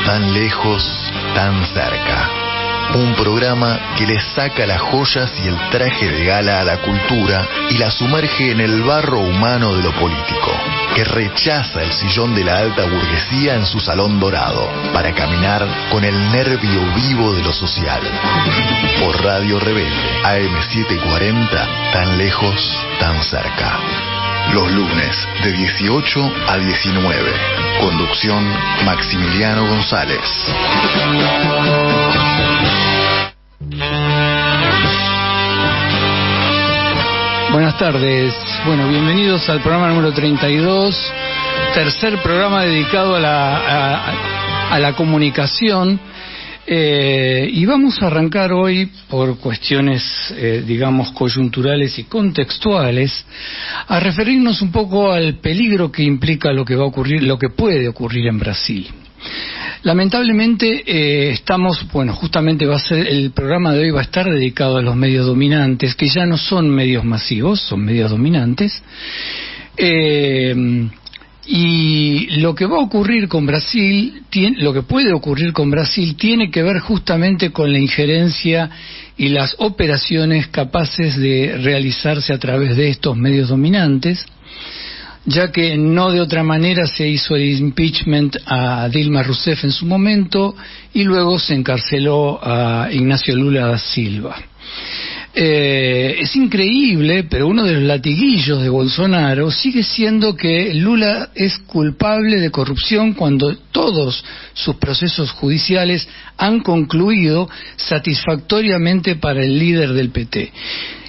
Tan lejos, tan cerca. Un programa que le saca las joyas y el traje de gala a la cultura y la sumerge en el barro humano de lo político, que rechaza el sillón de la alta burguesía en su salón dorado para caminar con el nervio vivo de lo social. Por Radio Rebelde, AM740, tan lejos, tan cerca. Los lunes de 18 a 19. Conducción Maximiliano González. Buenas tardes. Bueno, bienvenidos al programa número 32, tercer programa dedicado a la comunicación. Y vamos a arrancar hoy, por cuestiones, digamos, coyunturales y contextuales, a referirnos un poco al peligro que implica lo que va a ocurrir, lo que puede ocurrir en Brasil. Lamentablemente justamente el programa de hoy va a estar dedicado a los medios dominantes, que ya no son medios masivos, son medios dominantes. Y lo que va a ocurrir con Brasil, lo que puede ocurrir con Brasil, tiene que ver justamente con la injerencia y las operaciones capaces de realizarse a través de estos medios dominantes, ya que no de otra manera se hizo el impeachment a Dilma Rousseff en su momento y luego se encarceló a Ignacio Lula da Silva. Es increíble, pero uno de los latiguillos de Bolsonaro sigue siendo que Lula es culpable de corrupción cuando todos sus procesos judiciales han concluido satisfactoriamente para el líder del PT.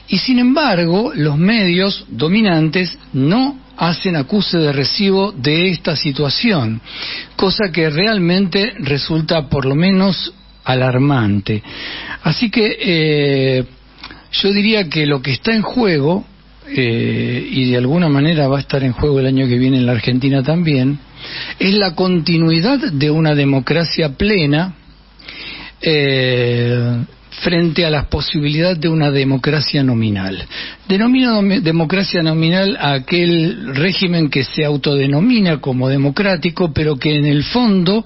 Y sin embargo, los medios dominantes no hacen acuse de recibo de esta situación, cosa que realmente resulta por lo menos alarmante. Así que yo diría que lo que está en juego, y de alguna manera va a estar en juego el año que viene en la Argentina también, es la continuidad de una democracia plena frente a la posibilidad de una democracia nominal. Denomino democracia nominal a aquel régimen que se autodenomina como democrático, pero que en el fondo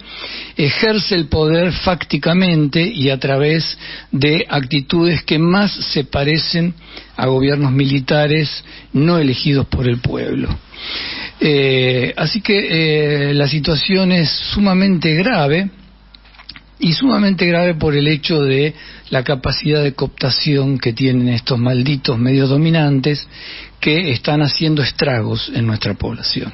ejerce el poder fácticamente y a través de actitudes que más se parecen a gobiernos militares no elegidos por el pueblo. Así que la situación es sumamente grave, y sumamente grave por el hecho de la capacidad de cooptación que tienen estos malditos medios dominantes que están haciendo estragos en nuestra población.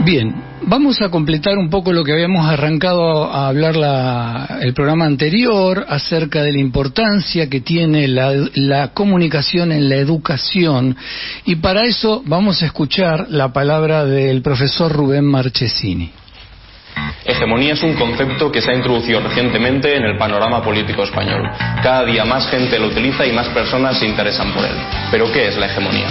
Bien, vamos a completar un poco lo que habíamos arrancado a hablar el programa anterior acerca de la importancia que tiene la comunicación en la educación, y para eso vamos a escuchar la palabra del profesor Rubén Marchesini. Hegemonía es un concepto que se ha introducido recientemente en el panorama político español. Cada día más gente lo utiliza y más personas se interesan por él. ¿Pero qué es la hegemonía?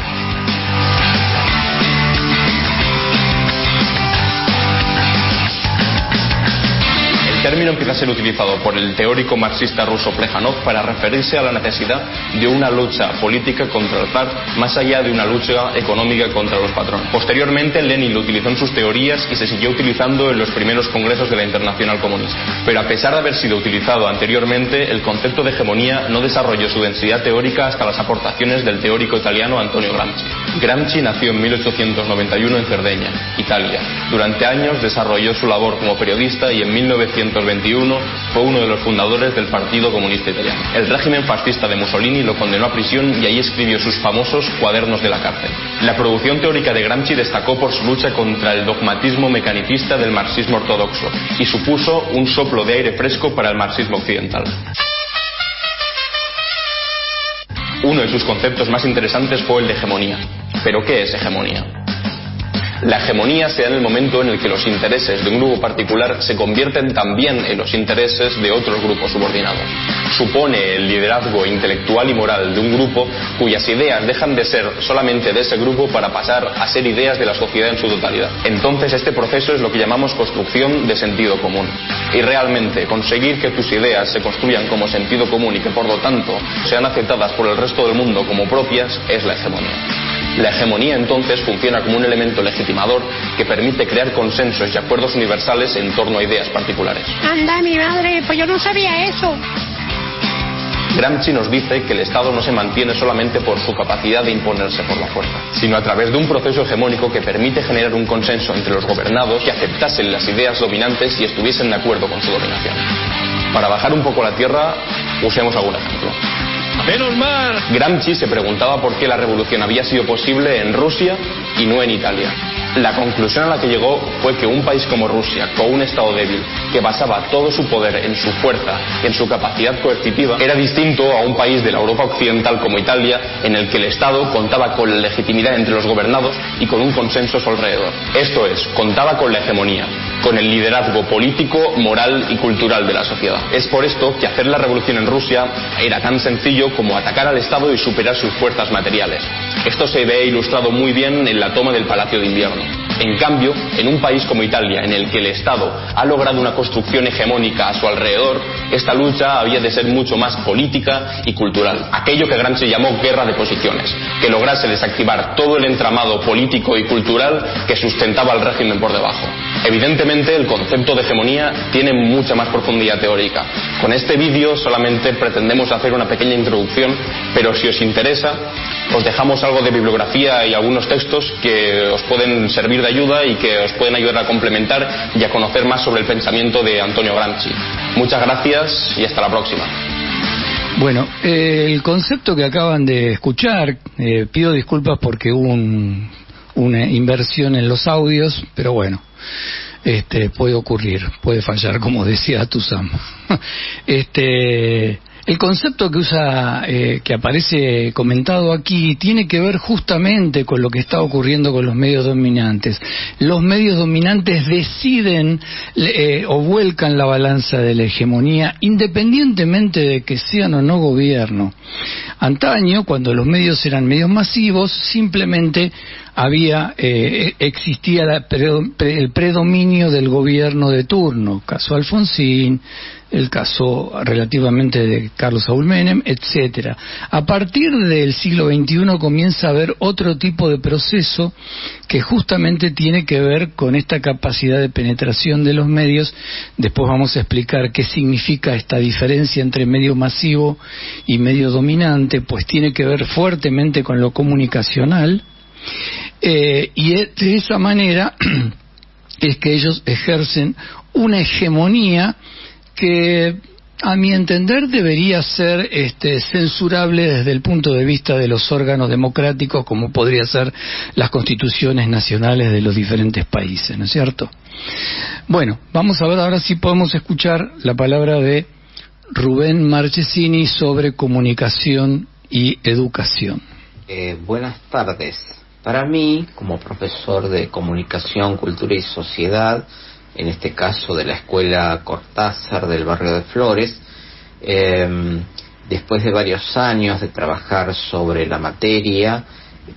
El término empieza a ser utilizado por el teórico marxista ruso Plejánov para referirse a la necesidad de una lucha política contra el zar, más allá de una lucha económica contra los patrones. Posteriormente, Lenin lo utilizó en sus teorías y se siguió utilizando en los primeros congresos de la Internacional Comunista. Pero a pesar de haber sido utilizado anteriormente, el concepto de hegemonía no desarrolló su densidad teórica hasta las aportaciones del teórico italiano Antonio Gramsci. Gramsci nació en 1891 en Cerdeña, Italia. Durante años desarrolló su labor como periodista y en 1921 fue uno de los fundadores del Partido Comunista Italiano. El régimen fascista de Mussolini lo condenó a prisión y ahí escribió sus famosos Cuadernos de la cárcel. La producción teórica de Gramsci destacó por su lucha contra el dogmatismo mecanicista del marxismo ortodoxo y supuso un soplo de aire fresco para el marxismo occidental. Uno de sus conceptos más interesantes fue el de hegemonía. ¿Pero qué es hegemonía? La hegemonía se da en el momento en el que los intereses de un grupo particular se convierten también en los intereses de otros grupos subordinados. Supone el liderazgo intelectual y moral de un grupo cuyas ideas dejan de ser solamente de ese grupo para pasar a ser ideas de la sociedad en su totalidad. Entonces este proceso es lo que llamamos construcción de sentido común. Y realmente conseguir que tus ideas se construyan como sentido común y que por lo tanto sean aceptadas por el resto del mundo como propias es la hegemonía. La hegemonía entonces funciona como un elemento legitimador que permite crear consensos y acuerdos universales en torno a ideas particulares. Anda, mi madre, pues yo no sabía eso. Gramsci nos dice que el Estado no se mantiene solamente por su capacidad de imponerse por la fuerza, sino a través de un proceso hegemónico que permite generar un consenso entre los gobernados que aceptasen las ideas dominantes y estuviesen de acuerdo con su dominación. Para bajar un poco la tierra, usemos algún ejemplo. ¡Menos mal! Gramsci se preguntaba por qué la revolución había sido posible en Rusia y no en Italia. La conclusión a la que llegó fue que un país como Rusia, con un Estado débil, que basaba todo su poder en su fuerza y en su capacidad coercitiva, era distinto a un país de la Europa occidental como Italia, en el que el Estado contaba con la legitimidad entre los gobernados y con un consenso a su alrededor. Esto es, contaba con la hegemonía, con el liderazgo político, moral y cultural de la sociedad. Es por esto que hacer la revolución en Rusia era tan sencillo como atacar al Estado y superar sus fuerzas materiales. Esto se ve ilustrado muy bien en la toma del Palacio de Invierno. En cambio, en un país como Italia, en el que el Estado ha logrado una construcción hegemónica a su alrededor, esta lucha había de ser mucho más política y cultural. Aquello que Gramsci llamó guerra de posiciones, que lograse desactivar todo el entramado político y cultural que sustentaba al régimen por debajo. Evidentemente, el concepto de hegemonía tiene mucha más profundidad teórica. Con este vídeo solamente pretendemos hacer una pequeña introducción, pero si os interesa, os dejamos algo de bibliografía y algunos textos que os pueden servir de ayuda y que os pueden ayudar a complementar y a conocer más sobre el pensamiento de Antonio Gramsci. Muchas gracias y hasta la próxima. Bueno, el concepto que acaban de escuchar, pido disculpas porque hubo una inversión en los audios, pero bueno, puede ocurrir, puede fallar, como decía Tuzam. El concepto que usa, que aparece comentado aquí, tiene que ver justamente con lo que está ocurriendo con los medios dominantes. Los medios dominantes deciden o vuelcan la balanza de la hegemonía, independientemente de que sean o no gobierno. Antaño, cuando los medios eran medios masivos, simplemente existía el predominio del gobierno de turno, caso Alfonsín, el caso relativamente de Carlos Saúl Menem, etcétera. A partir del siglo XXI comienza a haber otro tipo de proceso que justamente tiene que ver con esta capacidad de penetración de los medios. Después vamos a explicar qué significa esta diferencia entre medio masivo y medio dominante, pues tiene que ver fuertemente con lo comunicacional, y de esa manera es que ellos ejercen una hegemonía que, a mi entender, debería ser censurable desde el punto de vista de los órganos democráticos, como podría ser las constituciones nacionales de los diferentes países, ¿no es cierto? Bueno, vamos a ver ahora si podemos escuchar la palabra de Rubén Marchesini sobre comunicación y educación. Buenas tardes. Para mí, como profesor de comunicación, cultura y sociedad, en este caso de la Escuela Cortázar del barrio de Flores. Después de varios años de trabajar sobre la materia,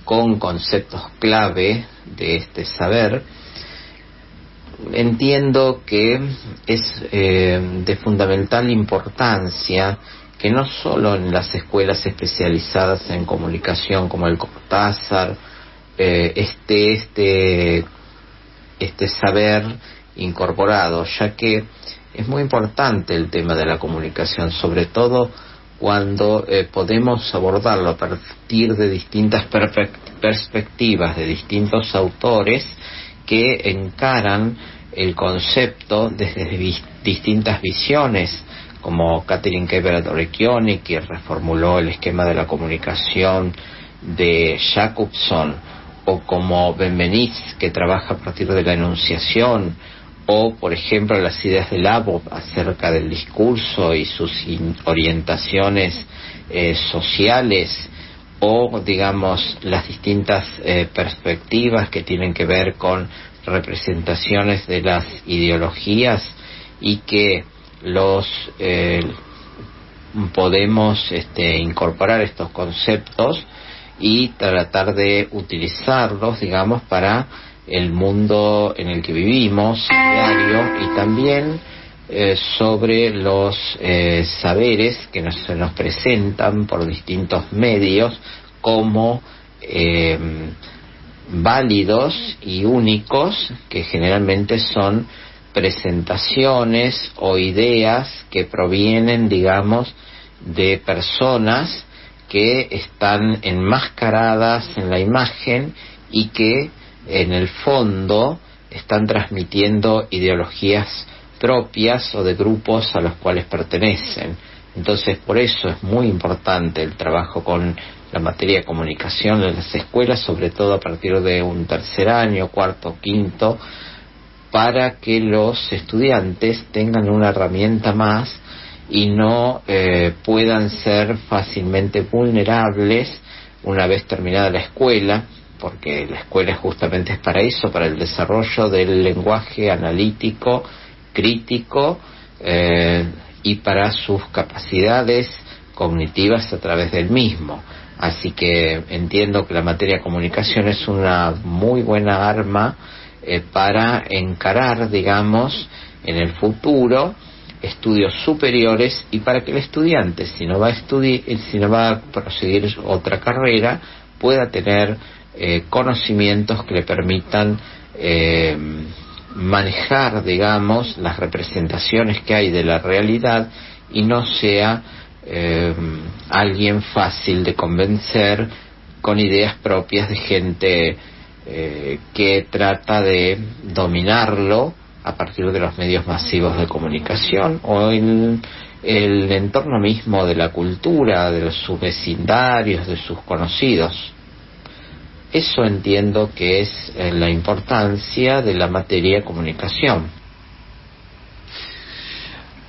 con conceptos clave de este saber, entiendo que es de fundamental importancia que no solo en las escuelas especializadas en comunicación como el Cortázar esté este saber incorporado, ya que es muy importante el tema de la comunicación, sobre todo cuando podemos abordarlo a partir de distintas perspectivas de distintos autores que encaran el concepto desde distintas visiones, como Katherine Kebert-Orekioni, que reformuló el esquema de la comunicación de Jacobson, o como Benveniste, que trabaja a partir de la enunciación, o por ejemplo las ideas de Labov acerca del discurso y sus orientaciones sociales, o digamos las distintas perspectivas que tienen que ver con representaciones de las ideologías, y que los podemos incorporar estos conceptos y tratar de utilizarlos, digamos, para el mundo en el que vivimos diario, y también sobre los saberes que se nos presentan por distintos medios como válidos y únicos, que generalmente son presentaciones o ideas que provienen, digamos, de personas que están enmascaradas en la imagen y que en el fondo están transmitiendo ideologías propias o de grupos a los cuales pertenecen. Entonces, por eso es muy importante el trabajo con la materia de comunicación en las escuelas, sobre todo a partir de un tercer año, cuarto, quinto, para que los estudiantes tengan una herramienta más y no puedan ser fácilmente vulnerables una vez terminada la escuela, porque la escuela justamente es para eso, para el desarrollo del lenguaje analítico, crítico, y para sus capacidades cognitivas a través del mismo. Así que entiendo que la materia de comunicación es una muy buena arma para encarar, digamos, en el futuro estudios superiores, y para que el estudiante, si no va a proseguir otra carrera, pueda tener conocimientos que le permitan manejar, digamos, las representaciones que hay de la realidad, y no sea alguien fácil de convencer con ideas propias de gente que trata de dominarlo a partir de los medios masivos de comunicación o en el entorno mismo de la cultura, de sus vecindarios, de sus conocidos. Eso entiendo que es la importancia de la materia de comunicación.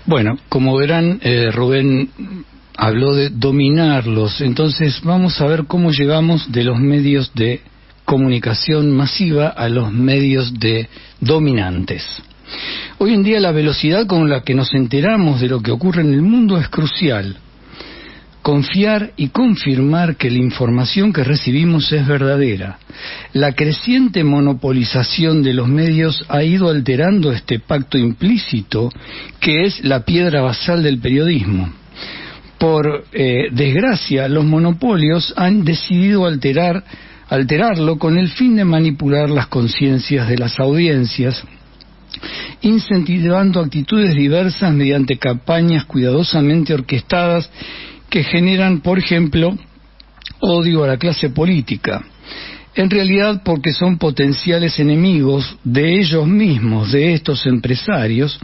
Bueno, como verán, Rubén habló de dominarlos. Entonces vamos a ver cómo llegamos de los medios de comunicación masiva a los medios de dominantes. Hoy en día la velocidad con la que nos enteramos de lo que ocurre en el mundo es crucial. Confiar y confirmar que la información que recibimos es verdadera. La creciente monopolización de los medios ha ido alterando este pacto implícito que es la piedra basal del periodismo. Por desgracia, los monopolios han decidido alterarlo con el fin de manipular las conciencias de las audiencias, incentivando actitudes diversas mediante campañas cuidadosamente orquestadas que generan, por ejemplo, odio a la clase política. En realidad, porque son potenciales enemigos de ellos mismos, de estos empresarios,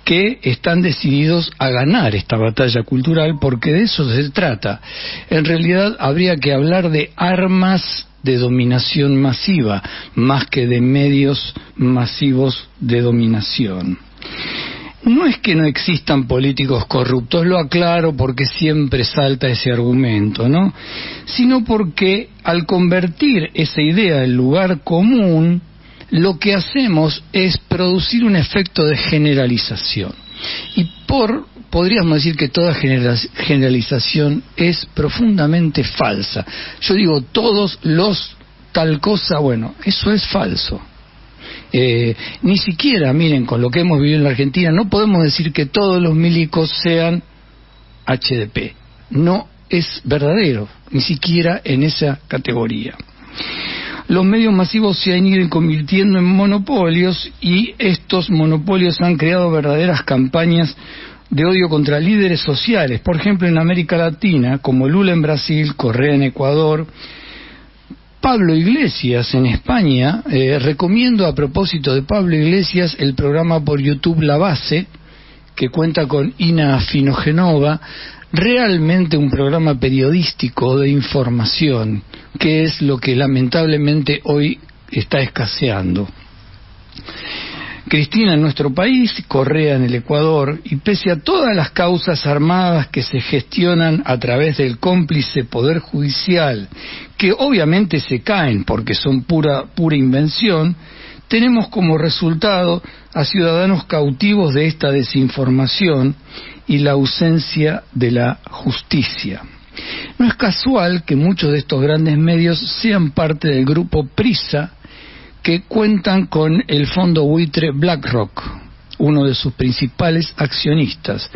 que están decididos a ganar esta batalla cultural, porque de eso se trata. En realidad, habría que hablar de armas de dominación masiva, más que de medios masivos de dominación. No es que no existan políticos corruptos, lo aclaro porque siempre salta ese argumento, ¿no? Sino porque al convertir esa idea en lugar común, lo que hacemos es producir un efecto de generalización. Y podríamos decir que toda generalización es profundamente falsa. Yo digo, todos los tal cosa, bueno, eso es falso. Ni siquiera, miren, con lo que hemos vivido en la Argentina, no podemos decir que todos los milicos sean HDP. No es verdadero, ni siquiera en esa categoría. Los medios masivos se han ido convirtiendo en monopolios y estos monopolios han creado verdaderas campañas de odio contra líderes sociales. Por ejemplo, en América Latina, como Lula en Brasil, Correa en Ecuador, Pablo Iglesias en España. Recomiendo a propósito de Pablo Iglesias el programa por YouTube La Base, que cuenta con Ina Finogenova, realmente un programa periodístico de información, que es lo que lamentablemente hoy está escaseando. Cristina en nuestro país, Correa en el Ecuador, y pese a todas las causas armadas que se gestionan a través del cómplice Poder Judicial, que obviamente se caen porque son pura invención, tenemos como resultado a ciudadanos cautivos de esta desinformación y la ausencia de la justicia. No es casual que muchos de estos grandes medios sean parte del grupo Prisa, que cuentan con el fondo buitre BlackRock, uno de sus principales accionistas.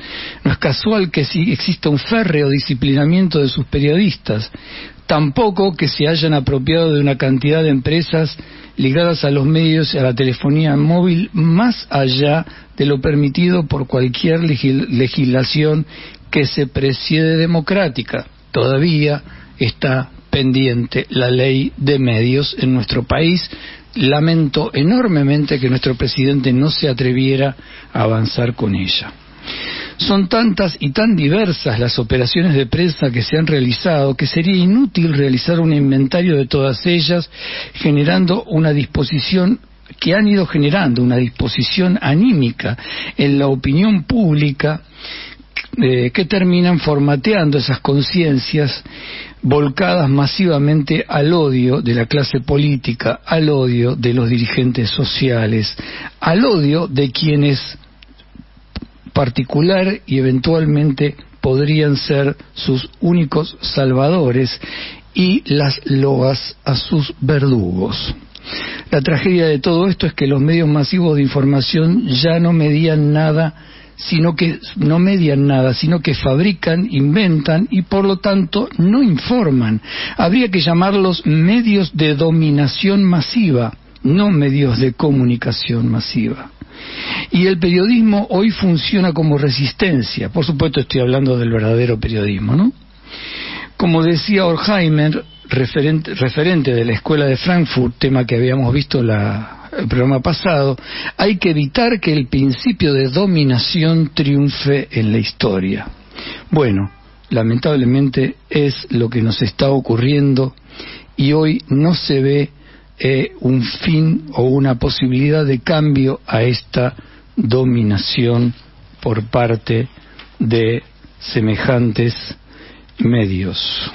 No es casual que exista un férreo disciplinamiento de sus periodistas, tampoco que se hayan apropiado de una cantidad de empresas ligadas a los medios y a la telefonía móvil más allá de lo permitido por cualquier legislación que se precie democrática. Todavía está pendiente la ley de medios en nuestro país. Lamento enormemente que nuestro presidente no se atreviera a avanzar con ella. Son tantas y tan diversas las operaciones de prensa que se han realizado que sería inútil realizar un inventario de todas ellas, generando una disposición que han ido generando una disposición anímica en la opinión pública, que terminan formateando esas conciencias volcadas masivamente al odio de la clase política, al odio de los dirigentes sociales, al odio de quienes particular y eventualmente podrían ser sus únicos salvadores, y las loas a sus verdugos. La tragedia de todo esto es que los medios masivos de información ya no median nada, sino que fabrican, inventan y por lo tanto no informan. Habría que llamarlos medios de dominación masiva, no medios de comunicación masiva. Y el periodismo hoy funciona como resistencia. Por supuesto estoy hablando del verdadero periodismo, ¿no? Como decía Horkheimer, referente de la Escuela de Frankfurt, tema que habíamos visto el programa pasado, hay que evitar que el principio de dominación triunfe en la historia. Bueno, lamentablemente es lo que nos está ocurriendo y hoy no se ve un fin o una posibilidad de cambio a esta dominación por parte de semejantes medios.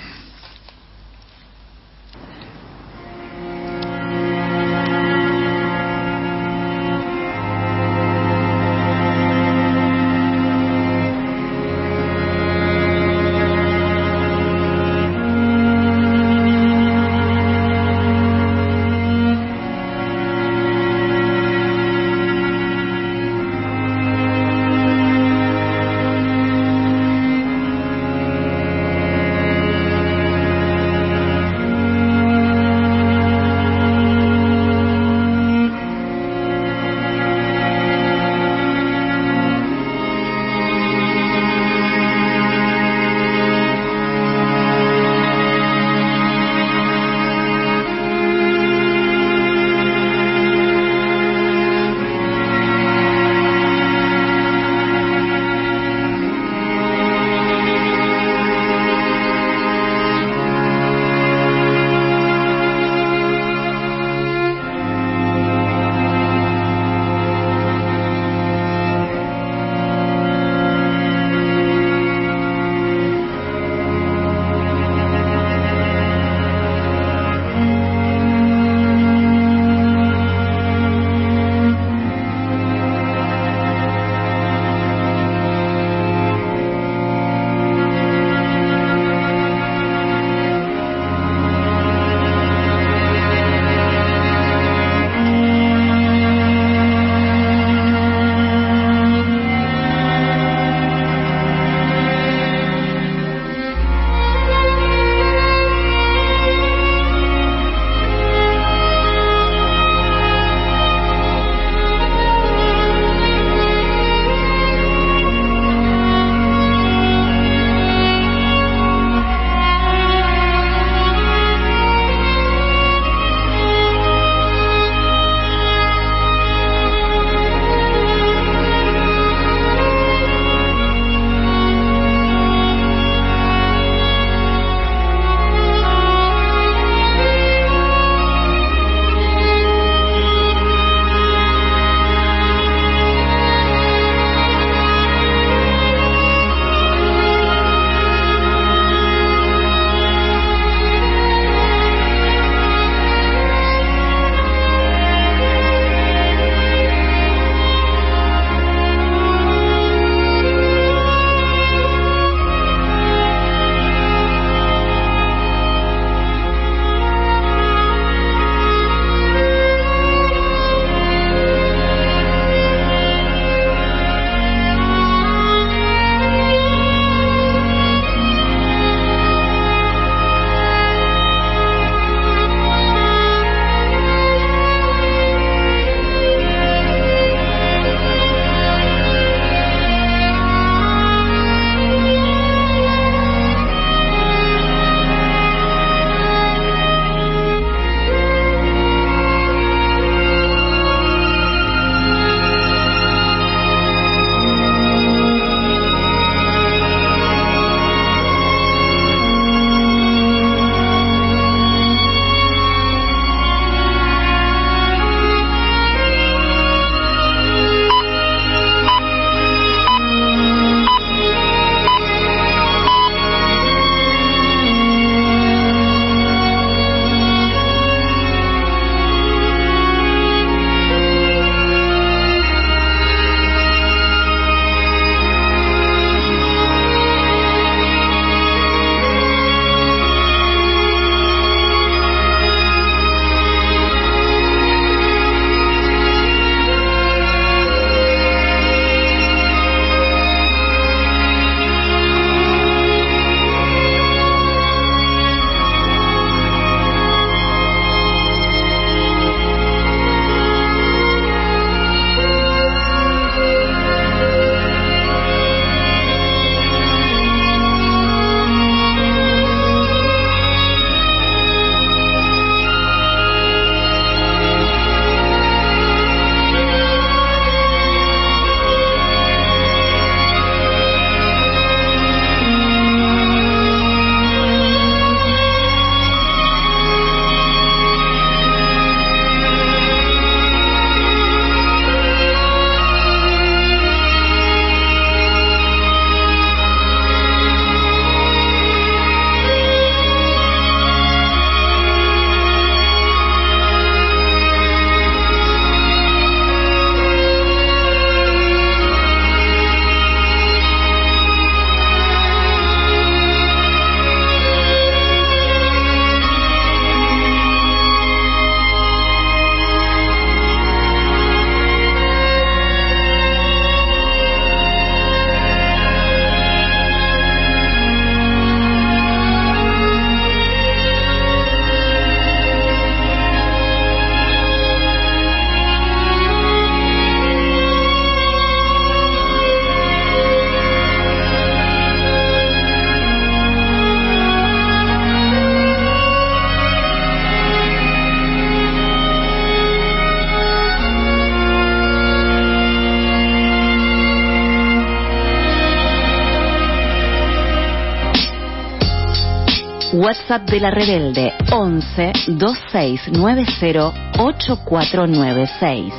WhatsApp de La Rebelde 11 2690 8496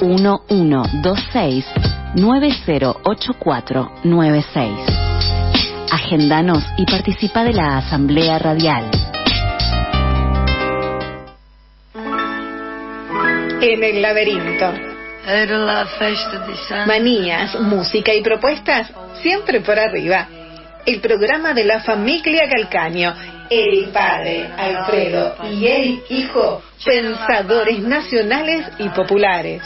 1126 908496. Agéndanos y participa de la Asamblea Radial. En el laberinto. Manías, música y propuestas siempre por arriba. El programa de la familia Calcaño. El padre, Alfredo, y el hijo, pensadores nacionales y populares.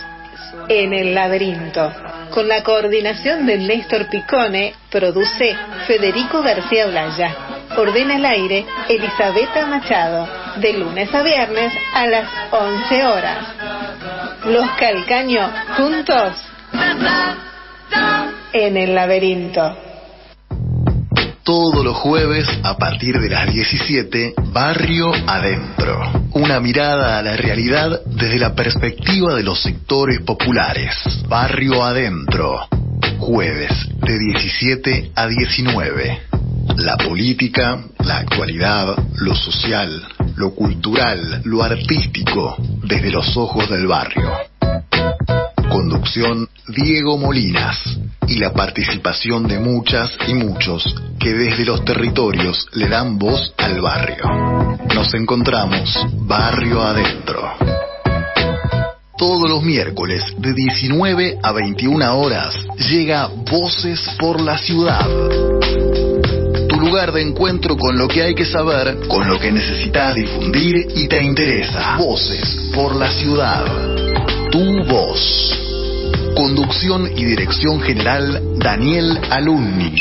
En el laberinto. Con la coordinación de Néstor Picone, produce Federico García Olaya. Ordena al aire Elisabetta Machado. De lunes a viernes a las 11 horas. Los Calcaño juntos en el laberinto. Todos los jueves a partir de las 17, Barrio Adentro. Una mirada a la realidad desde la perspectiva de los sectores populares. Barrio Adentro. Jueves de 17 a 19. La política, la actualidad, lo social, lo cultural, lo artístico, desde los ojos del barrio. Conducción Diego Molinas y la participación de muchas y muchos que desde los territorios le dan voz al barrio. Nos encontramos Barrio Adentro. Todos los miércoles de 19 a 21 horas llega Voces por la Ciudad. Tu lugar de encuentro con lo que hay que saber, con lo que necesitas difundir y te interesa. Voces por la Ciudad. Tu voz. Conducción y dirección general Daniel Alumni.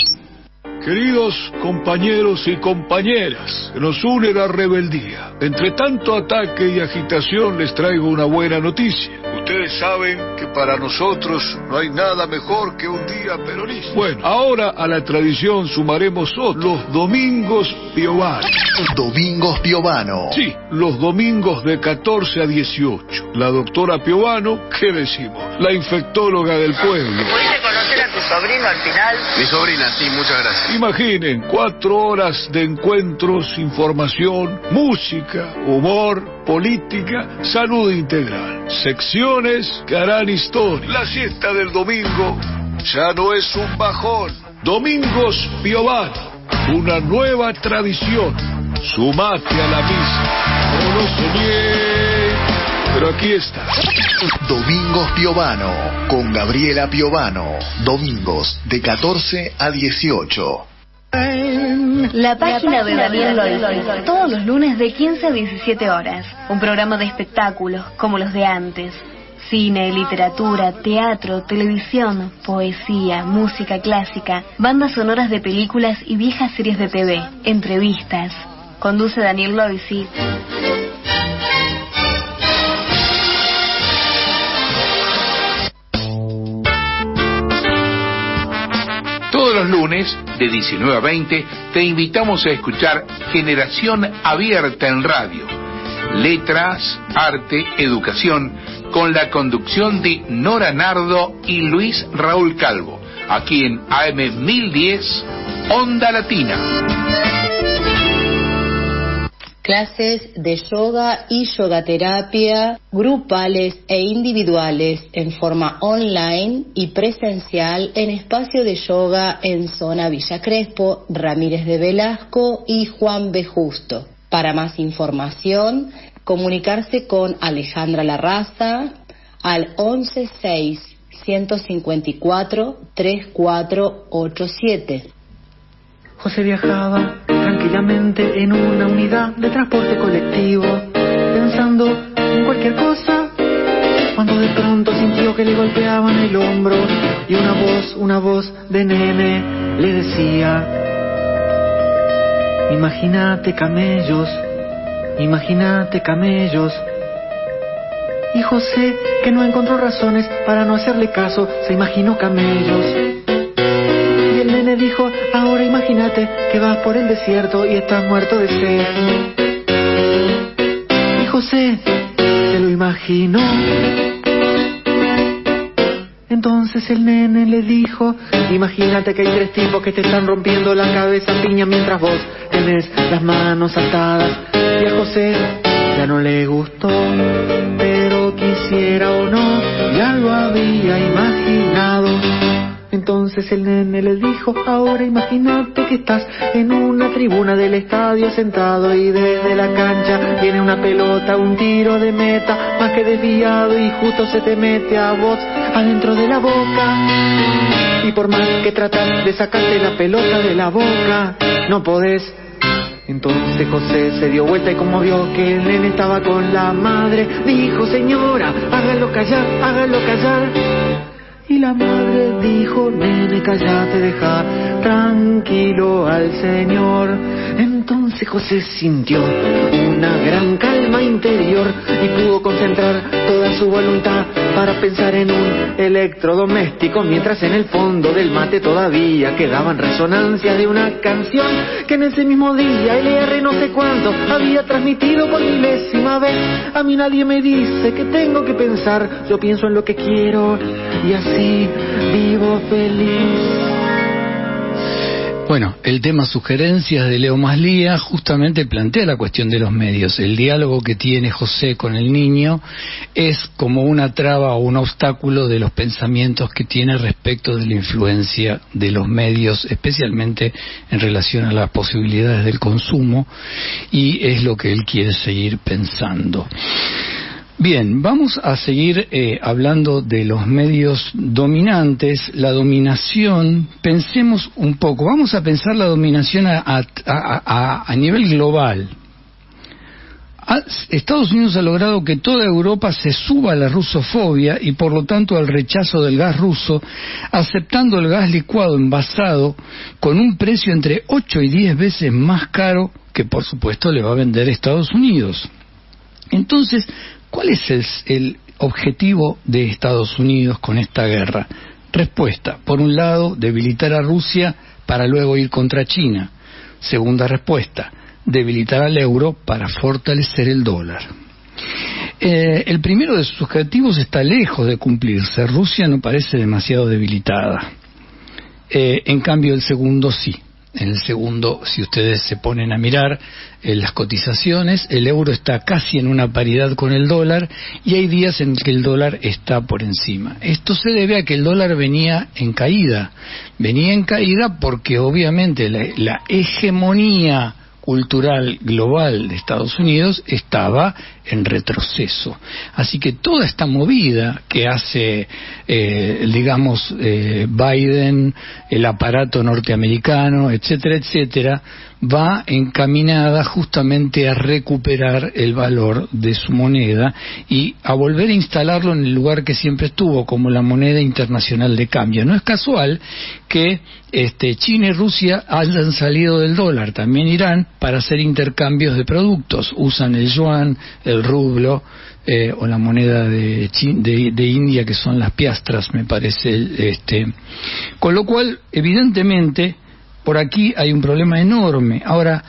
Queridos compañeros y compañeras, nos une la rebeldía. Entre tanto ataque y agitación les traigo una buena noticia. Ustedes saben que para nosotros no hay nada mejor que un día peronista. Bueno, ahora a la tradición sumaremos los Domingos Piovano. Domingos Piovano. Sí, los domingos de 14 a 18. La doctora Piovano, ¿qué decimos? La infectóloga del pueblo. ¿Pudiste conocer a tu sobrino al final? Mi sobrina, sí, muchas gracias. Imaginen, 4 horas de encuentros, información, música, humor, política, salud integral. Secciones que harán historia. La siesta del domingo ya no es un bajón. Domingos Piovano, una nueva tradición. Sumate a la misa. No lo soñé, pero aquí está. Domingos Piovano, con Gabriela Piovano. Domingos de 14 a 18. La página de Daniel Loisy, todos los lunes de 15 a 17 horas. Un programa de espectáculos como los de antes. Cine, literatura, teatro, televisión, poesía, música clásica, bandas sonoras de películas y viejas series de TV, entrevistas. Conduce Daniel Loisy. Todos los lunes, de 19 a 20, te invitamos a escuchar Generación Abierta en Radio. Letras, arte, educación, con la conducción de Nora Nardo y Luis Raúl Calvo, aquí en AM 1010, Onda Latina. Clases de yoga y yogaterapia, grupales e individuales en forma online y presencial en espacio de yoga en zona Villa Crespo, Ramírez de Velasco y Juan B. Justo. Para más información, comunicarse con Alejandra Larraza al 116-154-3487. José viajaba tranquilamente en una unidad de transporte colectivo, pensando en cualquier cosa, cuando de pronto sintió que le golpeaban el hombro y una voz de nene le decía: imagínate camellos, imagínate camellos. Y José, que no encontró razones para no hacerle caso, se imaginó camellos. Y el nene dijo: ahora imagínate que vas por el desierto y estás muerto de sed. Y José se lo imaginó Entonces el nene le dijo: imagínate que hay 3 tipos que te están rompiendo la cabeza a piña mientras vos tenés las manos atadas. Y a José ya no le gustó, pero quisiera o no, ya lo había imaginado. Entonces el nene le dijo: ahora imagínate que estás en una tribuna del estadio sentado y desde la cancha viene una pelota, un tiro de meta más que desviado y justo se te mete a vos adentro de la boca. Y por más que tratas de sacarte la pelota de la boca, no podés. Entonces José se dio vuelta y como vio que el nene estaba con la madre, dijo: señora, hágalo callar. Y la madre dijo: nene, callate, deja tranquilo al señor. Entonces José sintió una gran calma interior y pudo concentrar toda su voluntad para pensar en un electrodoméstico, mientras en el fondo del mate todavía quedaban resonancias de una canción que en ese mismo día LR no sé cuánto había transmitido por milésima vez. A mí nadie me dice que tengo que pensar, yo pienso en lo que quiero y así vivo feliz. Bueno, el tema sugerencias de Leo Maslía justamente plantea la cuestión de los medios. El diálogo que tiene José con el niño es como una traba o un obstáculo de los pensamientos que tiene respecto de la influencia de los medios, especialmente en relación a las posibilidades del consumo, y es lo que él quiere seguir pensando. Bien, vamos a seguir hablando de los medios dominantes, la dominación. Pensemos un poco, vamos a pensar la dominación a nivel global. Estados Unidos ha logrado que toda Europa se suba a la rusofobia y por lo tanto al rechazo del gas ruso, aceptando el gas licuado envasado con un precio entre 8 y 10 veces más caro que por supuesto le va a vender Estados Unidos. Entonces, ¿cuál es el objetivo de Estados Unidos con esta guerra? Respuesta: por un lado, debilitar a Rusia para luego ir contra China. Segunda respuesta: debilitar al euro para fortalecer el dólar. El primero de sus objetivos está lejos de cumplirse. Rusia no parece demasiado debilitada. En cambio, el segundo sí. En el segundo, si ustedes se ponen a mirar las cotizaciones, el euro está casi en una paridad con el dólar y hay días en que el dólar está por encima. Esto se debe a que el dólar venía en caída porque obviamente la hegemonía cultural global de Estados Unidos estaba en retroceso. Así que toda esta movida que hace, Biden, el aparato norteamericano, etcétera, etcétera, va encaminada justamente a recuperar el valor de su moneda y a volver a instalarlo en el lugar que siempre estuvo, como la moneda internacional de cambio. No es casual que China y Rusia hayan salido del dólar, también Irán, para hacer intercambios de productos. Usan el yuan, el rublo, o la moneda de India, que son las piastras, me parece. Con lo cual, evidentemente, por aquí hay un problema enorme. Ahora,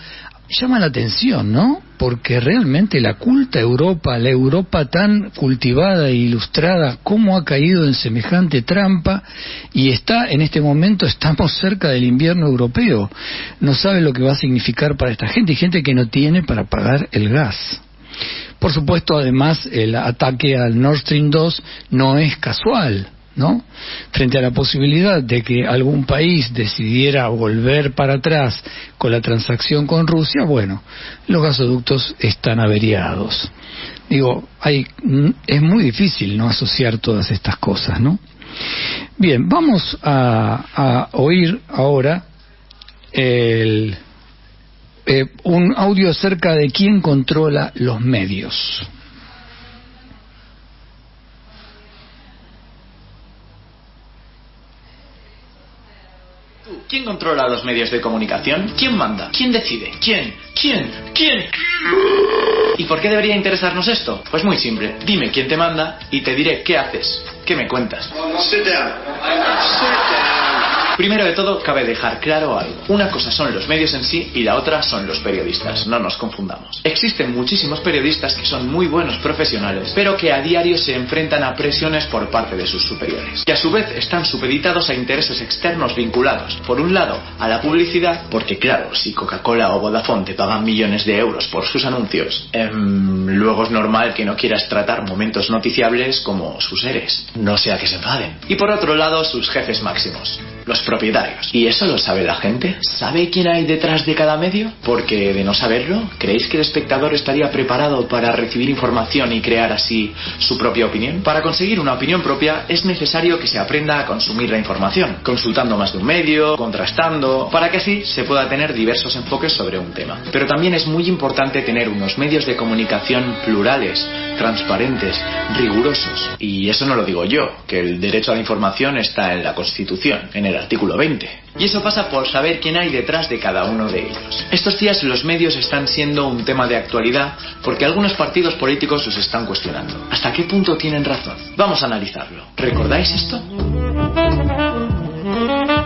llama la atención, ¿no? Porque realmente la culta Europa, la Europa tan cultivada e ilustrada, cómo ha caído en semejante trampa y en este momento estamos cerca del invierno europeo. No sabe lo que va a significar para esta gente, y gente que no tiene para pagar el gas. Por supuesto, además, el ataque al Nord Stream 2 no es casual, ¿no? Frente a la posibilidad de que algún país decidiera volver para atrás con la transacción con Rusia, bueno, los gasoductos están averiados. Es muy difícil no asociar todas estas cosas, ¿no? Bien, vamos a oír ahora un audio acerca de quién controla los medios. ¿Quién controla los medios de comunicación? ¿Quién manda? ¿Quién decide? ¿Quién? ¿Y por qué debería interesarnos esto? Pues muy simple. Dime quién te manda y te diré qué haces. ¿Qué me cuentas? Sit down. Sit down. Primero de todo, cabe dejar claro algo. Una cosa son los medios en sí y la otra son los periodistas. No nos confundamos. Existen muchísimos periodistas que son muy buenos profesionales, pero que a diario se enfrentan a presiones por parte de sus superiores, que a su vez están supeditados a intereses externos vinculados, por un lado, a la publicidad, porque claro, si Coca-Cola o Vodafone te pagan millones de euros por sus anuncios, luego es normal que no quieras tratar momentos noticiables como sus seres, no sea que se enfaden. Y por otro lado, sus jefes máximos, los propietarios. ¿Y eso lo sabe la gente? ¿Sabe quién hay detrás de cada medio? Porque de no saberlo, ¿creéis que el espectador estaría preparado para recibir información y crear así su propia opinión? Para conseguir una opinión propia es necesario que se aprenda a consumir la información, consultando más de un medio, contrastando, para que así se pueda tener diversos enfoques sobre un tema. Pero también es muy importante tener unos medios de comunicación plurales, transparentes, rigurosos. Y eso no lo digo yo, que el derecho a la información está en la Constitución, en el artículo 20. Y eso pasa por saber quién hay detrás de cada uno de ellos. Estos días los medios están siendo un tema de actualidad porque algunos partidos políticos los están cuestionando. ¿Hasta qué punto tienen razón? Vamos a analizarlo. ¿Recordáis esto?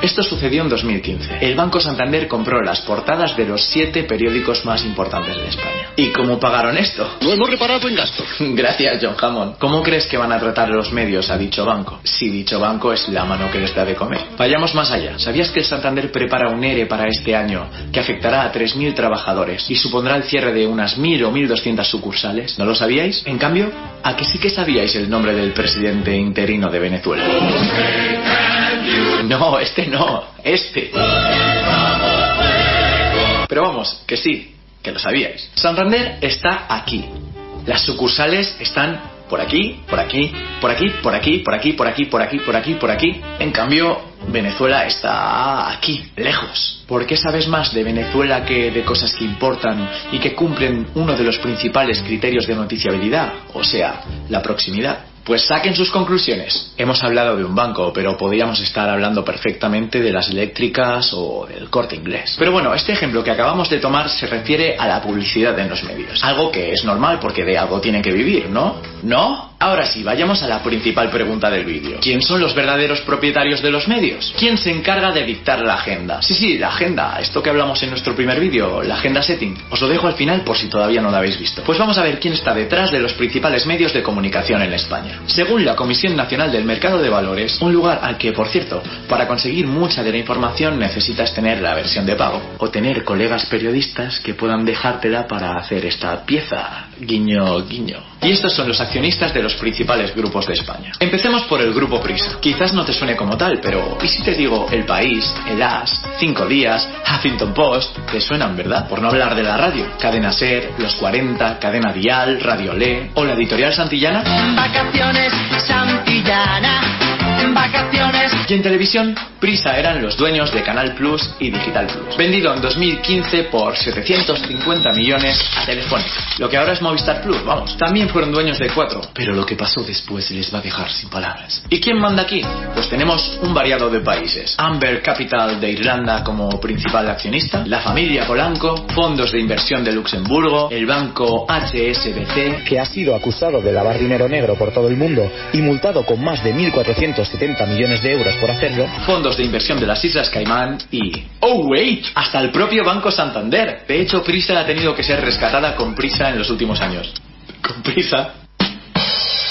Esto sucedió en 2015. El Banco Santander compró las portadas de los 7 periódicos más importantes de España. ¿Y cómo pagaron esto? Lo hemos reparado en gastos. Gracias, John Hammond. ¿Cómo crees que van a tratar los medios a dicho banco? Si dicho banco es la mano que les da de comer. Vayamos más allá. ¿Sabías que el Santander prepara un ERE para este año que afectará a 3.000 trabajadores y supondrá el cierre de unas 1.000 o 1.200 sucursales? ¿No lo sabíais? En cambio, ¿a que sí que sabíais el nombre del presidente interino de Venezuela? No, este. Pero vamos, que sí, que lo sabíais. Santander está aquí. Las sucursales están por aquí, por aquí, por aquí, por aquí, por aquí, por aquí, por aquí, por aquí, por aquí. En cambio, Venezuela está aquí, lejos. ¿Por qué sabes más de Venezuela que de cosas que importan y que cumplen uno de los principales criterios de noticiabilidad? O sea, la proximidad. Pues saquen sus conclusiones. Hemos hablado de un banco, pero podríamos estar hablando perfectamente de las eléctricas o del Corte Inglés. Pero bueno, este ejemplo que acabamos de tomar se refiere a la publicidad en los medios. Algo que es normal porque de algo tienen que vivir, ¿no? ¿No? Ahora sí, vayamos a la principal pregunta del vídeo. ¿Quién son los verdaderos propietarios de los medios? ¿Quién se encarga de dictar la agenda? Sí, la agenda. Esto que hablamos en nuestro primer vídeo, la agenda setting. Os lo dejo al final por si todavía no lo habéis visto. Pues vamos a ver quién está detrás de los principales medios de comunicación en España. Según la Comisión Nacional del Mercado de Valores, un lugar al que, por cierto, para conseguir mucha de la información necesitas tener la versión de pago o tener colegas periodistas que puedan dejártela para hacer esta pieza. Guiño, guiño. Y estos son los accionistas de los principales grupos de España. Empecemos por el Grupo Prisa. Quizás no te suene como tal, pero ¿y si te digo El País, El As, 5 Días, Huffington Post? Te suenan, ¿verdad? Por no hablar de la radio. Cadena SER, Los 40, Cadena Dial, Radio Le o la Editorial Santillana. Vacaciones Santillana, vacaciones. Y en televisión, Prisa eran los dueños de Canal Plus y Digital Plus. Vendido en 2015 por 750 millones a Telefónica. Lo que ahora es Movistar Plus, vamos. También fueron dueños de 4. Pero lo que pasó después les va a dejar sin palabras. ¿Y quién manda aquí? Pues tenemos un variado de países. Amber Capital de Irlanda como principal accionista, la familia Polanco, fondos de inversión de Luxemburgo, el banco HSBC, que ha sido acusado de lavar dinero negro por todo el mundo y multado con más de 1.470 millones de euros por hacerlo, fondos de inversión de las Islas Caimán y... ¡oh, wait! Hasta el propio Banco Santander. De hecho, Prisa ha tenido que ser rescatada con prisa en los últimos años. ¿Con prisa?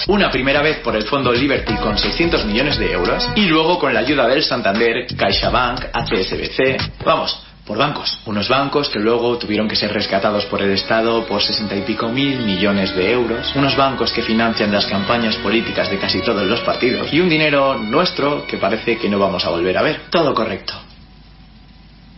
Una primera vez por el fondo Liberty con 600 millones de euros y luego con la ayuda del Santander, CaixaBank, HSBC... Vamos, por bancos. Unos bancos que luego tuvieron que ser rescatados por el Estado por 60 y pico mil millones de euros. Unos bancos que financian las campañas políticas de casi todos los partidos. Y un dinero nuestro que parece que no vamos a volver a ver. Todo correcto.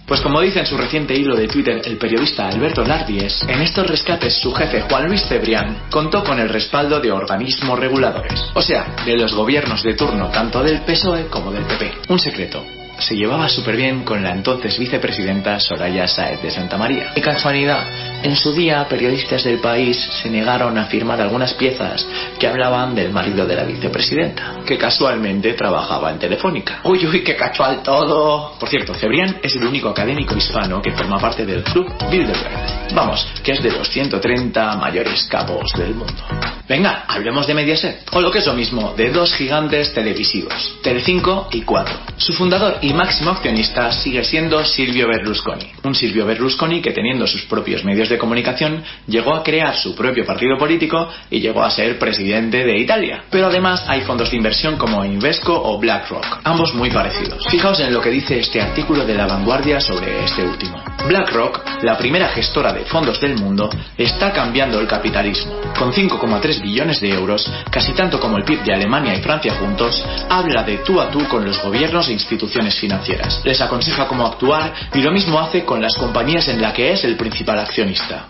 Pues como dice en su reciente hilo de Twitter el periodista Alberto Lardies, en estos rescates su jefe Juan Luis Cebrián contó con el respaldo de organismos reguladores. O sea, de los gobiernos de turno tanto del PSOE como del PP. Un secreto. Se llevaba súper bien con la entonces vicepresidenta Soraya Sáez de Santamaría. Y casualidad, en su día periodistas del País se negaron a firmar algunas piezas que hablaban del marido de la vicepresidenta, que casualmente trabajaba en Telefónica. Uy, qué casual todo. Por cierto, Cebrián es el único académico hispano que forma parte del Club Bilderberg. Vamos, que es de los 130 mayores capos del mundo. Venga, hablemos de Mediaset, o lo que es lo mismo, de dos gigantes televisivos, Telecinco y Cuatro. Su fundador y máximo accionista sigue siendo Silvio Berlusconi. Un Silvio Berlusconi que, teniendo sus propios medios de comunicación, llegó a crear su propio partido político y llegó a ser presidente de Italia. Pero además hay fondos de inversión como Invesco o BlackRock, ambos muy parecidos. Fijaos en lo que dice este artículo de La Vanguardia sobre este último. BlackRock, la primera gestora de fondos del mundo, está cambiando el capitalismo. Con 5,3 billones de euros, casi tanto como el PIB de Alemania y Francia juntos, habla de tú a tú con los gobiernos e instituciones financieras. Les aconseja cómo actuar y lo mismo hace con las compañías en las que es el principal accionista.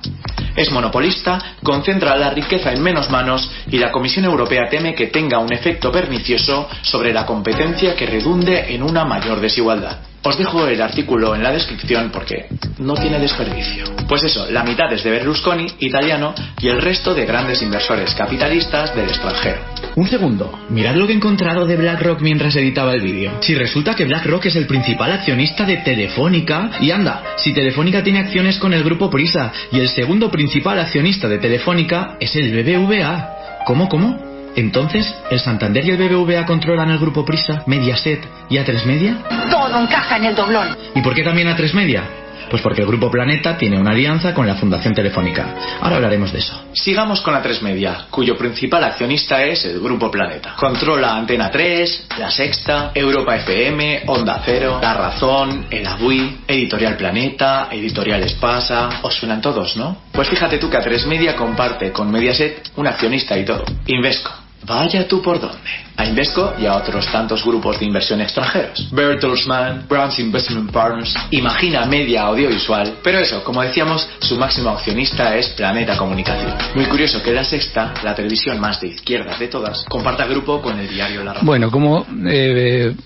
Es monopolista, concentra la riqueza en menos manos y la Comisión Europea teme que tenga un efecto pernicioso sobre la competencia que redunde en una mayor desigualdad. Os dejo el artículo en la descripción porque no tiene desperdicio. Pues eso, la mitad es de Berlusconi, italiano, y el resto de grandes inversores capitalistas del extranjero. Un segundo, mirad lo que he encontrado de BlackRock mientras editaba el vídeo. Si resulta que BlackRock es el principal accionista de Telefónica, y anda, si Telefónica tiene acciones con el grupo Prisa, y el segundo principal accionista de Telefónica es el BBVA. ¿Cómo? Entonces, ¿el Santander y el BBVA controlan el grupo Prisa, Mediaset y A3 Media? Todo encaja en el doblón. ¿Y por qué también A3 Media? Pues porque el Grupo Planeta tiene una alianza con la Fundación Telefónica. Ahora hablaremos de eso. Sigamos con A3 Media, cuyo principal accionista es el Grupo Planeta. Controla Antena 3, La Sexta, Europa FM, Onda Cero, La Razón, El Avui, Editorial Planeta, Editorial Espasa... Os suenan todos, ¿no? Pues fíjate tú que A3 Media comparte con Mediaset un accionista y todo, Invesco. Vaya tú por dónde. A Invesco y a otros tantos grupos de inversión extranjeros. Bertelsmann, Brands Investment Partners, Imagina Media Audiovisual. Pero eso, como decíamos, su máximo accionista es Planeta Comunicación. Muy curioso que La Sexta, la televisión más de izquierdas de todas, comparta grupo con el diario La Razón. Bueno, como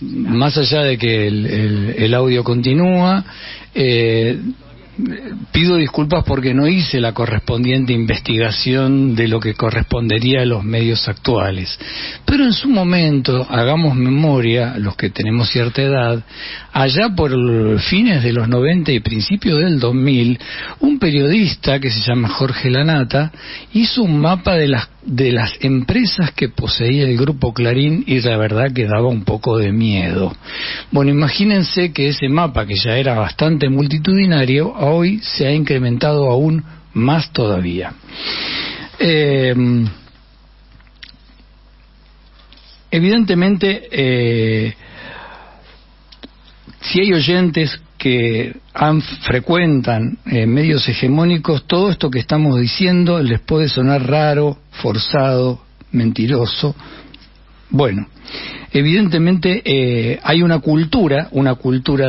más allá de que el audio continúa, pido disculpas porque no hice la correspondiente investigación de lo que correspondería a los medios actuales. Pero en su momento, hagamos memoria, los que tenemos cierta edad, allá por fines de los 90 y principios del 2000, un periodista que se llama Jorge Lanata hizo un mapa de las empresas que poseía el Grupo Clarín y la verdad que daba un poco de miedo. Bueno, imagínense que ese mapa, que ya era bastante multitudinario, hoy se ha incrementado aún más todavía. Evidentemente, si hay oyentes que frecuentan medios hegemónicos, todo esto que estamos diciendo les puede sonar raro, forzado, mentiroso. Bueno, evidentemente hay una cultura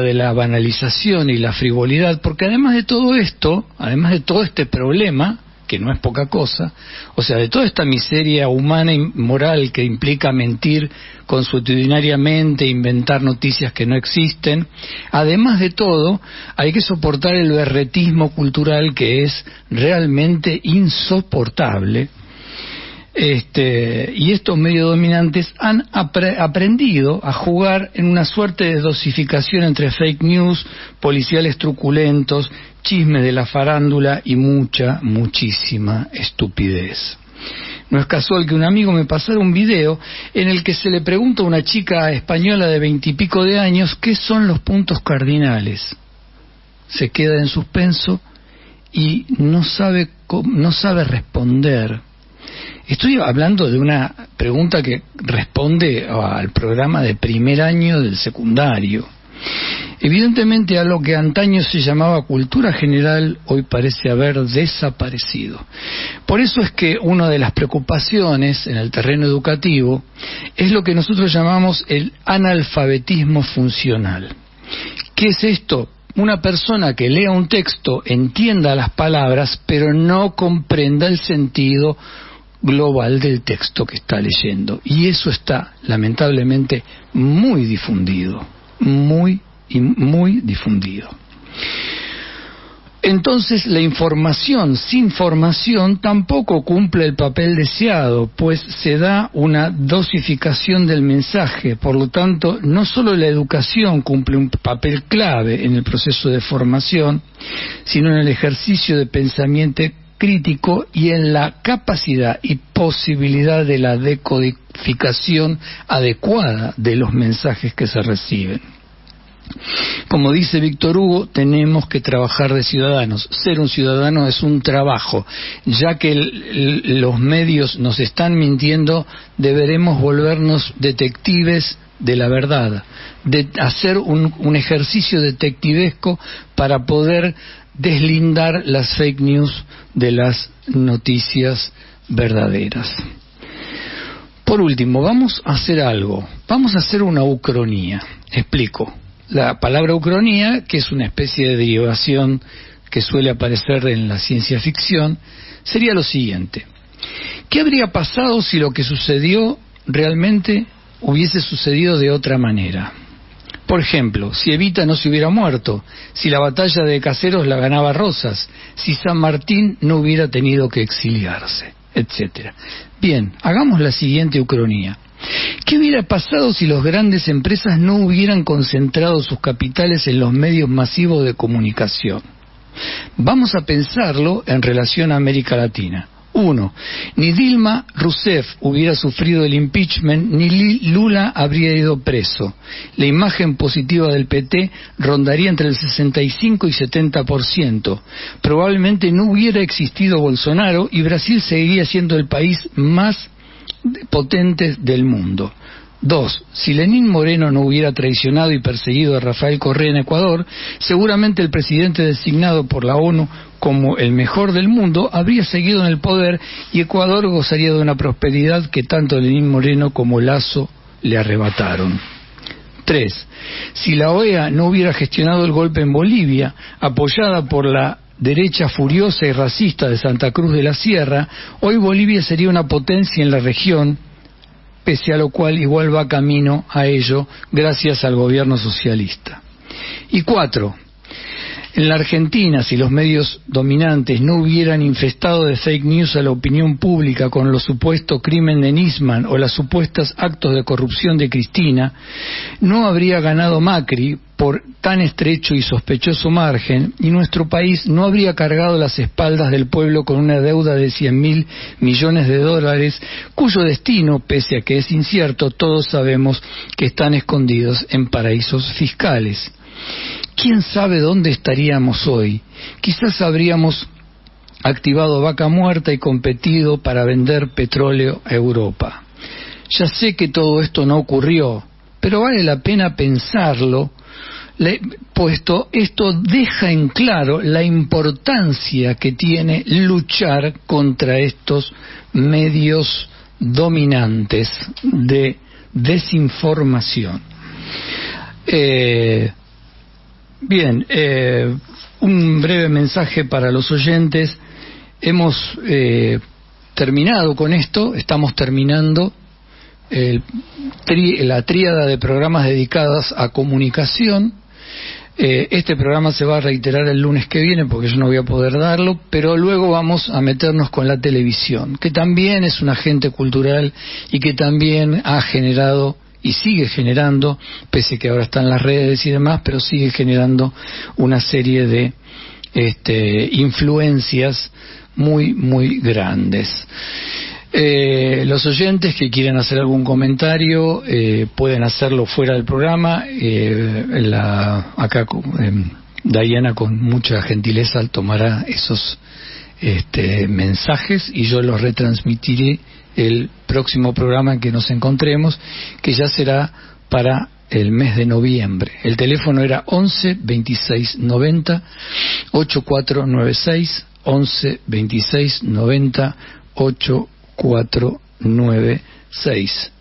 de la banalización y la frivolidad, porque además de todo esto, además de todo este problema, que no es poca cosa, o sea, de toda esta miseria humana y moral que implica mentir consuetudinariamente, inventar noticias que no existen, además de todo, hay que soportar el berretismo cultural que es realmente insoportable. Y estos medios dominantes han aprendido a jugar en una suerte de dosificación entre fake news, policiales truculentos, chismes de la farándula y muchísima estupidez. No es casual que un amigo me pasara un video en el que se le pregunta a una chica española de 20 y pico de años qué son los puntos cardinales. Se queda en suspenso y no sabe responder. Estoy hablando de una pregunta que responde al programa de primer año del secundario. Evidentemente, a lo que antaño se llamaba cultura general, hoy parece haber desaparecido. Por eso es que una de las preocupaciones en el terreno educativo es lo que nosotros llamamos el analfabetismo funcional. ¿Qué es esto? Una persona que lea un texto, entienda las palabras, pero no comprenda el sentido global del texto que está leyendo. Y eso está, lamentablemente, muy difundido. Muy difundido. Entonces, la información sin formación tampoco cumple el papel deseado, pues se da una dosificación del mensaje. Por lo tanto, no solo la educación cumple un papel clave en el proceso de formación, sino en el ejercicio de pensamiento crítico y en la capacidad y posibilidad de la decodificación adecuada de los mensajes que se reciben. Como dice Víctor Hugo, tenemos que trabajar de ciudadanos. Ser un ciudadano es un trabajo. Ya que los medios nos están mintiendo, deberemos volvernos detectives de la verdad, de hacer un ejercicio detectivesco para poder deslindar las fake news de las noticias verdaderas. Por último, vamos a hacer algo. Vamos a hacer una ucronía. Explico. La palabra ucronía, que es una especie de derivación que suele aparecer en la ciencia ficción, sería lo siguiente. ¿Qué habría pasado si lo que sucedió realmente hubiese sucedido de otra manera? Por ejemplo, si Evita no se hubiera muerto, si la batalla de Caseros la ganaba Rosas, si San Martín no hubiera tenido que exiliarse, etcétera. Bien, hagamos la siguiente ucronía. ¿Qué hubiera pasado si las grandes empresas no hubieran concentrado sus capitales en los medios masivos de comunicación? Vamos a pensarlo en relación a América Latina. 1. Ni Dilma Rousseff hubiera sufrido el impeachment, ni Lula habría ido preso. La imagen positiva del PT rondaría entre el 65 y 70%. Probablemente no hubiera existido Bolsonaro y Brasil seguiría siendo el país más potente del mundo. 2. Si Lenín Moreno no hubiera traicionado y perseguido a Rafael Correa en Ecuador, seguramente el presidente designado por la ONU como el mejor del mundo habría seguido en el poder y Ecuador gozaría de una prosperidad que tanto Lenín Moreno como Lasso le arrebataron. 3. Si la OEA no hubiera gestionado el golpe en Bolivia, apoyada por la derecha furiosa y racista de Santa Cruz de la Sierra, hoy Bolivia sería una potencia en la región, pese a lo cual igual va camino a ello gracias al gobierno socialista. Y 4. En la Argentina, si los medios dominantes no hubieran infestado de fake news a la opinión pública con los supuestos crímenes de Nisman o los supuestos actos de corrupción de Cristina, no habría ganado Macri por tan estrecho y sospechoso margen y nuestro país no habría cargado las espaldas del pueblo con una deuda de 100.000 millones de dólares, cuyo destino, pese a que es incierto, todos sabemos que están escondidos en paraísos fiscales. ¿Quién sabe dónde estaríamos hoy? Quizás habríamos activado vaca muerta y competido para vender petróleo a Europa. Ya sé que todo esto no ocurrió, pero vale la pena pensarlo, puesto esto deja en claro la importancia que tiene luchar contra estos medios dominantes de desinformación. Bien, un breve mensaje para los oyentes. Hemos terminado con esto, estamos terminando la tríada de programas dedicados a comunicación. Este programa se va a reiterar el lunes que viene porque yo no voy a poder darlo, pero luego vamos a meternos con la televisión, que también es un agente cultural y que también ha generado y sigue generando, pese que ahora están las redes y demás, pero sigue generando una serie de influencias muy, muy grandes. Los oyentes que quieran hacer algún comentario pueden hacerlo fuera del programa. Acá Diana con mucha gentileza tomará esos mensajes y yo los retransmitiré el próximo programa en que nos encontremos, que ya será para el mes de noviembre. El teléfono era 11 26 90 8496, 11 26 90 8496.